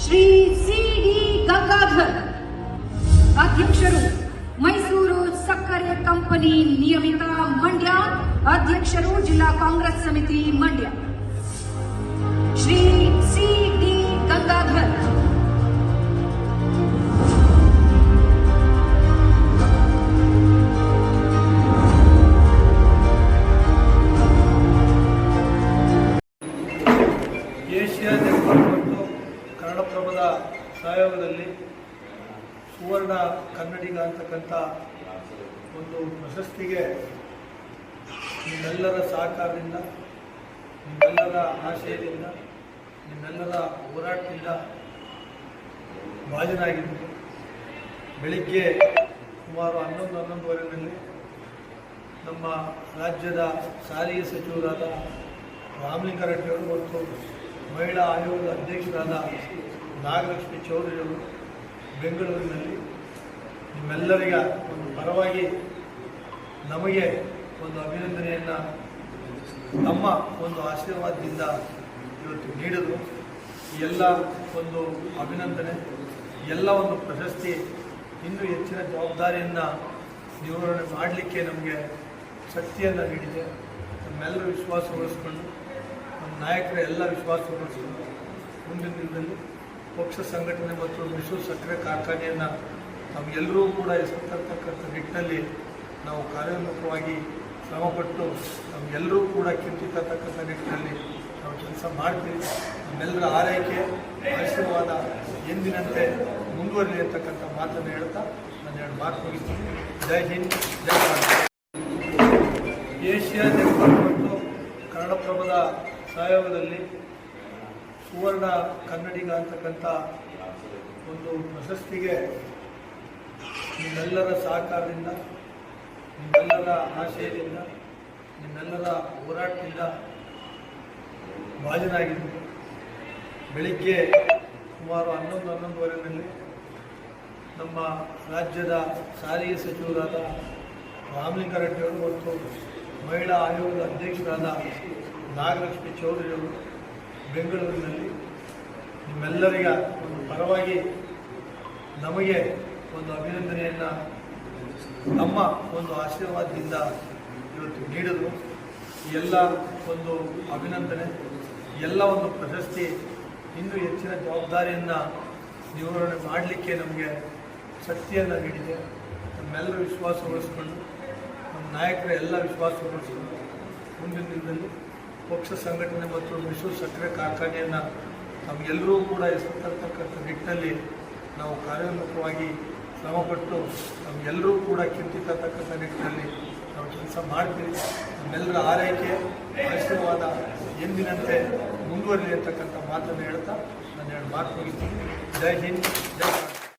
Shri CD. Gangadhar ಅಧ್ಯಕ್ಷರು, ಮೈಸೂರು ಸಕ್ಕರೆ company ನಿಯಮಿತ ಮಂಡ್ಯ ಅಧ್ಯಕ್ಷರು, ಜಿಲ್ಲಾ ಕಾಂಗ್ರೆಸ್ ಸಮಿತಿ Mandya. Shri CD. Gangadhar Asia network ಮತ್ತು ಕನ್ನಡಪ್ರಭದ ಸಹಯೋಗದಲ್ಲಿ ಸುವರ್ಣ ಕನ್ನಡಿಗ ಅಂತಕ್ಕಂಥ ಒಂದು ಪ್ರಶಸ್ತಿಗೆ ನಿಮ್ಮೆಲ್ಲರ ಸಹಕಾರದಿಂದ, ನಿಮ್ಮೆಲ್ಲರ ಆಶಯದಿಂದ, ನಿಮ್ಮೆಲ್ಲರ ಹೋರಾಟದಿಂದ ಭಾಜನಾಗಿದ್ದು ಬೆಳಿಗ್ಗೆ ಸುಮಾರು 11:30ರಲ್ಲಿ ನಮ್ಮ ರಾಜ್ಯದ ಸಾರಿಗೆ ಸಚಿವರಾದ ರಾಮಲಿಂಗಾರೆಡ್ಡಿಯವರು ಮತ್ತು ಮಹಿಳಾ ಆಯೋಗದ ಅಧ್ಯಕ್ಷರಾದ ನಾಗಲಕ್ಷ್ಮಿ ಚೌಧರಿಯವರು ಬೆಂಗಳೂರಿನಲ್ಲಿ ನಿಮ್ಮೆಲ್ಲರಿಗ ಒಂದು ಪರವಾಗಿ ನಮಗೆ ಒಂದು ಅಭಿನಂದನೆಯನ್ನು ತಮ್ಮ ಒಂದು ಆಶೀರ್ವಾದದಿಂದ ಇವತ್ತು ನೀಡಿದರು. ಎಲ್ಲ ಒಂದು ಅಭಿನಂದನೆ, ಎಲ್ಲ ಒಂದು ಪ್ರಶಸ್ತಿ ಇನ್ನೂ ಹೆಚ್ಚಿನ ಜವಾಬ್ದಾರಿಯನ್ನು ನಿರ್ವಹಣೆ ಮಾಡಲಿಕ್ಕೆ ನಮಗೆ ಶಕ್ತಿಯನ್ನು ನೀಡಿದೆ. ನಮ್ಮೆಲ್ಲರ ವಿಶ್ವಾಸ ಉಳಿಸ್ಕೊಂಡು, ನಮ್ಮ ನಾಯಕರ ಎಲ್ಲ ವಿಶ್ವಾಸ ಉಳಿಸ್ಕೊಂಡು ಮುಂದಿನ ದಿನದಲ್ಲಿ ಪಕ್ಷ ಸಂಘಟನೆ ಮತ್ತು ಮೈಸೂರು ಸಕ್ಕರೆ ಕಾರ್ಖಾನೆಯನ್ನು ನಮಗೆಲ್ಲರೂ ಕೂಡ ಹೆಸರುತಕ್ಕಂಥ ನಿಟ್ಟಿನಲ್ಲಿ ನಾವು ಕಾರ್ಯೋನ್ಮುಖವಾಗಿ ಶ್ರಮಪಟ್ಟು ನಮಗೆಲ್ಲರೂ ಕೂಡ ಕೀರ್ತಿ ತರ್ತಕ್ಕಂಥ ನಿಟ್ಟಿನಲ್ಲಿ ನಾವು ಕೆಲಸ ಮಾಡ್ತೀವಿ. ನಮ್ಮೆಲ್ಲರ ಆರೈಕೆ, ಆಶೀರ್ವಾದ ಎಂದಿನಂತೆ ಮುಂದುವರಿಲಿ ಅಂತಕ್ಕಂಥ ಮಾತನ್ನು ಹೇಳ್ತಾ ನಾನು 2 ಮಾತು ಮುಗಿಸ್ತೀನಿ. ಜೈ ಹಿಂದ್, ಜೈ ಭಾರತ. ಏಷ್ಯಾ ನೆಟ್ವರ್ಕ್ ಮತ್ತು ಕನ್ನಡಪ್ರಭದ ಸಹಯೋಗದಲ್ಲಿ ಸುವರ್ಣ ಕನ್ನಡಿಗ ಅಂತಕ್ಕಂಥ ಒಂದು ಪ್ರಶಸ್ತಿಗೆ ನಿಮ್ಮೆಲ್ಲರ ಸಹಕಾರದಿಂದ, ನಿಮ್ಮೆಲ್ಲರ ಆಶಯದಿಂದ, ನಿಮ್ಮೆಲ್ಲರ ಹೋರಾಟದಿಂದ ಭಾಜನಾಗಿದ್ದು ಬೆಳಿಗ್ಗೆ ಸುಮಾರು 11:30ರಲ್ಲಿ ನಮ್ಮ ರಾಜ್ಯದ ಸಾರಿಗೆ ಸಚಿವರಾದ ರಾಮಲಿಂಗಾರೆಡ್ಡಿಯವರು ಮತ್ತು ಮಹಿಳಾ ಆಯೋಗದ ಅಧ್ಯಕ್ಷರಾದ ನಾಗಲಕ್ಷ್ಮಿ ಚೌಧರಿಯವರು ಬೆಂಗಳೂರಿನಲ್ಲಿ ನಿಮ್ಮೆಲ್ಲರಿಗ ಒಂದು ಪರವಾಗಿ ನಮಗೆ ಒಂದು ಅಭಿನಂದನೆಯನ್ನು ತಮ್ಮ ಒಂದು ಆಶೀರ್ವಾದದಿಂದ ಇವತ್ತು ನೀಡಿದರು. ಎಲ್ಲ ಒಂದು ಅಭಿನಂದನೆ, ಎಲ್ಲ ಒಂದು ಪ್ರಶಸ್ತಿ ಇನ್ನೂ ಹೆಚ್ಚಿನ ಜವಾಬ್ದಾರಿಯನ್ನು ನಿರ್ವಹಣೆ ಮಾಡಲಿಕ್ಕೆ ನಮಗೆ ಶಕ್ತಿಯನ್ನು ನೀಡಿದೆ. ನಮ್ಮೆಲ್ಲರ ವಿಶ್ವಾಸ ಉಳಿಸ್ಕೊಂಡು, ನಮ್ಮ ನಾಯಕರ ಎಲ್ಲ ವಿಶ್ವಾಸ ಉಳಿಸ್ಕೊಂಡು ಮುಂದಿನ ದಿನದಲ್ಲಿ ಪಕ್ಷ ಸಂಘಟನೆ ಮತ್ತು ಮೈಸೂರು ಸಕ್ಕರೆ ಕಾರ್ಖಾನೆಯನ್ನು ನಮಗೆಲ್ಲರೂ ಕೂಡ ಹೆಸರುತಕ್ಕಂಥ ನಿಟ್ಟಿನಲ್ಲಿ ನಾವು ಕಾರ್ಯೋನ್ಮುಖವಾಗಿ ಶ್ರಮಪಟ್ಟು ನಮಗೆಲ್ಲರೂ ಕೂಡ ಕೀರ್ತಿ ತರ್ತಕ್ಕಂಥ ನಿಟ್ಟಿನಲ್ಲಿ ನಾವು ಕೆಲಸ ಮಾಡ್ತೀವಿ. ನಮ್ಮೆಲ್ಲರ ಆರೈಕೆ, ಆಶೀರ್ವಾದ ಎಂದಿನಂತೆ ಮುಂದುವರಿಲಿ ಅಂತಕ್ಕಂಥ ಮಾತನ್ನು ಹೇಳ್ತಾ ನಾನು 2 ಮಾತು ಮುಗಿಸ್ತೀನಿ. ಜೈ ಹಿಂದ್, ಜೈ ಭಾರತ.